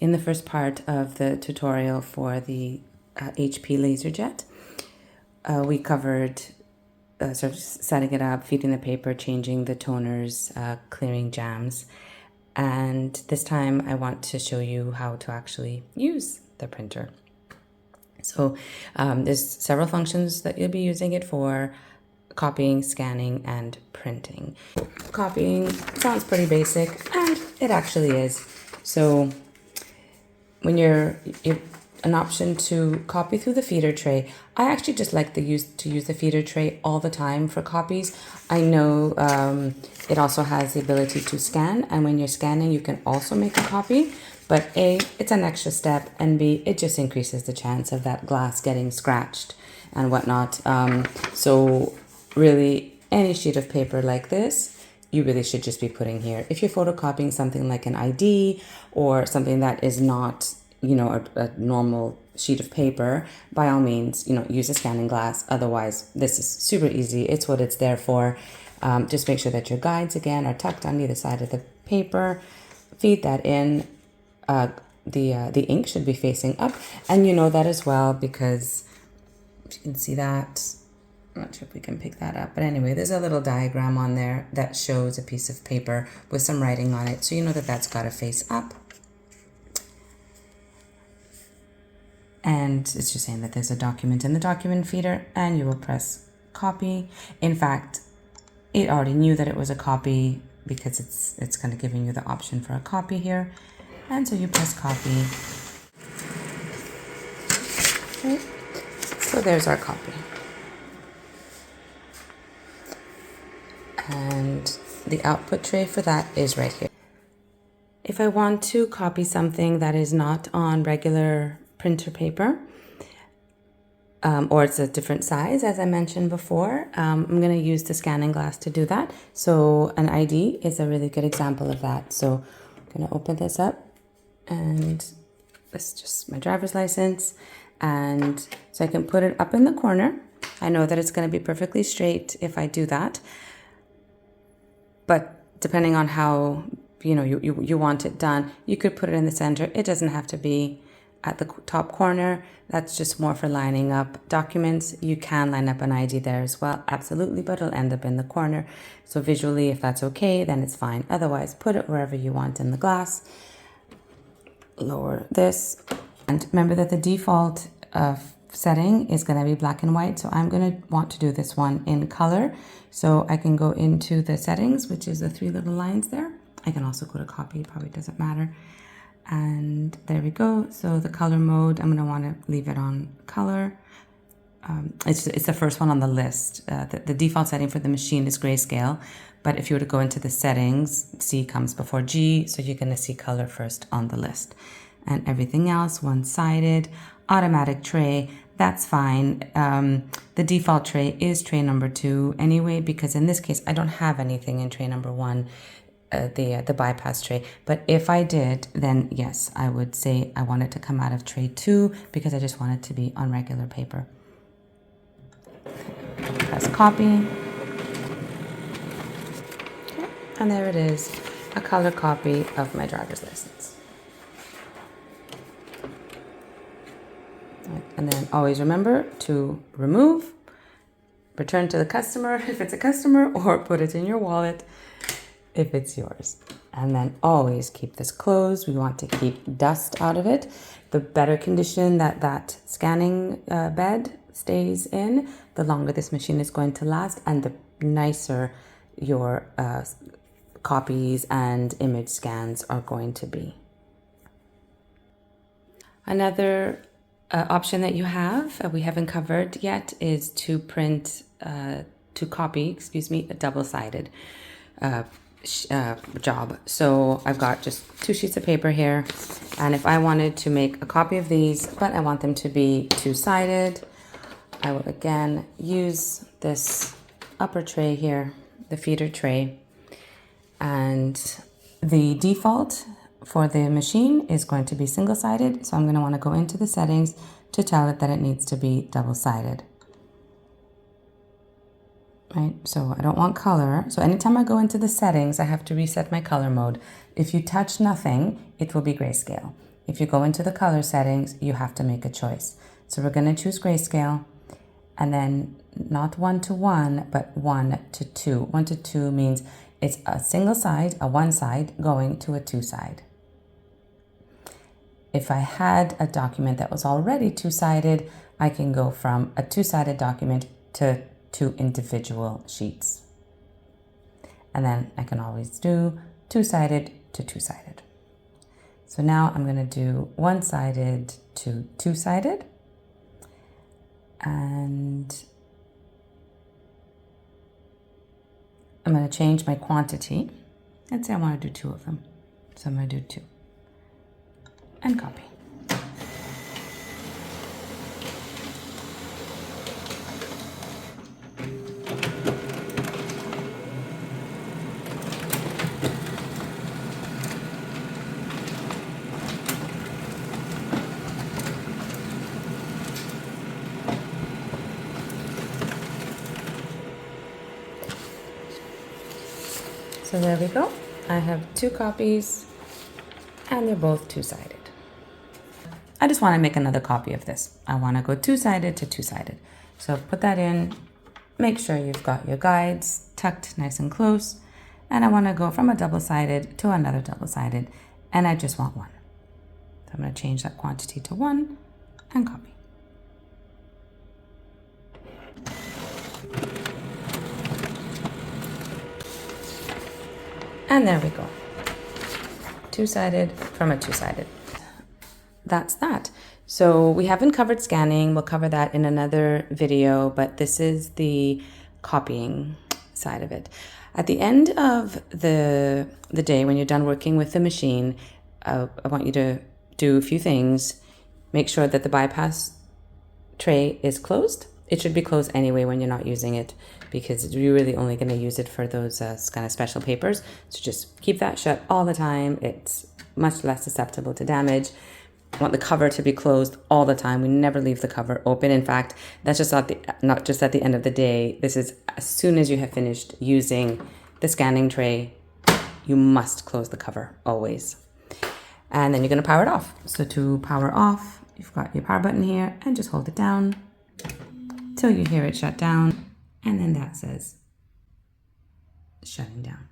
in the first part of the tutorial for the HP Laserjet, we covered sort of setting it up, feeding the paper, changing the toners, clearing jams. And this time I want to show you how to actually use the printer. So there's several functions that you'll be using it for: copying, scanning, and printing. Copying sounds pretty basic, and it actually is. So when you're an option to copy through the feeder tray, I actually just like to use the feeder tray all the time for copies. I know it also has the ability to scan, and when you're scanning, you can also make a copy. But A, it's an extra step, and B, it just increases the chance of that glass getting scratched and whatnot. So really, any sheet of paper like this, you really should just be putting here. If you're photocopying something like an ID or something that is not, you know, a normal sheet of paper, by all means, you know, use a scanning glass. Otherwise, this is super easy. It's what it's there for. Just make sure that your guides, again, are tucked on either side of the paper. Feed that in. The ink should be facing up, and you know that as well because you can see that. I'm not sure if we can pick that up, but anyway, there's a little diagram on there that shows a piece of paper with some writing on it, so you know that that's got to face up. And it's just saying that there's a document in the document feeder, and you will press copy. In fact, it already knew that it was a copy because it's kind of giving you the option for a copy here. And so you press copy. Okay. So there's our copy. And the output tray for that is right here. If I want to copy something that is not on regular printer paper, or it's a different size, as I mentioned before, I'm going to use the scanning glass to do that. So an ID is a really good example of that. So I'm going to open this up. And this is just my driver's license, and so I can put it up in the corner. I know that it's going to be perfectly straight if I do that, but depending on how you want it done, you could put it in the center. It doesn't have to be at the top corner. That's just more for lining up documents. You can line up an ID there as well, absolutely, but it'll end up in the corner. So visually, if that's okay, then it's fine. Otherwise, put it wherever you want in the glass. Lower this, and remember that the default setting is going to be black and white, so I'm going to want to do this one in color. So I can go into the settings, which is the three little lines there. I can also go to copy, it probably doesn't matter. And there we go. So the color mode, I'm going to want to leave it on color. It's the first one on the list. The default setting for the machine is grayscale, but if you were to go into the settings, C comes before G, so you're going to see color first on the list. And everything else, one-sided, automatic tray, that's fine. The default tray is tray number 2 anyway, because in this case, I don't have anything in tray number 1, the bypass tray. But if I did, then yes, I would say I want it to come out of tray 2 because I just want it to be on regular paper. Press copy. Okay. And there it is, a color copy of my driver's license. And then always remember to remove, return to the customer if it's a customer, or put it in your wallet if it's yours. And then always keep this closed. We want to keep dust out of it. The better condition that scanning bed stays in, the longer this machine is going to last, and the nicer your copies and image scans are going to be. Another option that you have, we haven't covered yet, is to copy a double-sided job. So I've got just 2 sheets of paper here, and if I wanted to make a copy of these, but I want them to be 2-sided, I will again use this upper tray here, the feeder tray, and the default for the machine is going to be single-sided, so I'm going to want to go into the settings to tell it that it needs to be double-sided. Right, so I don't want color. So anytime I go into the settings, I have to reset my color mode. If you touch nothing, it will be grayscale. if you go into the color settings, you have to make a choice. So we're going to choose grayscale, and then not 1:1, but 1:2. 1:2 means it's a single side, a one side, going to a two side. If I had a document that was already two-sided, I can go from a two-sided document to two individual sheets. And then I can always do two-sided to two-sided. So now I'm going to do one-sided to two-sided. And I'm going to change my quantity. Let's say I want to do two of them. So I'm going to do two. And copy. So there we go. I have two copies and they're both two-sided. I just want to make another copy of this. I want to go two-sided to two-sided. So put that in, make sure you've got your guides tucked nice and close. And I want to go from a double-sided to another double-sided, and I just want one. So I'm going to change that quantity to 1 and copy. And there we go. Two-sided from a two-sided. That's that. So we haven't covered scanning. We'll cover that in another video, but this is the copying side of it. At the end of the day, when you're done working with the machine, I want you to do a few things. Make sure that the bypass tray is closed. It should be closed anyway when you're not using it, because you're really only going to use it for those kind of special papers. So just keep that shut all the time. It's much less susceptible to damage. I want the cover to be closed all the time. We never leave the cover open. In fact, that's just not just at the end of the day. This is as soon as you have finished using the scanning tray, you must close the cover always. And then you're going to power it off. So to power off, you've got your power button here and just hold it down till you hear it shut down. And then that says shutting down.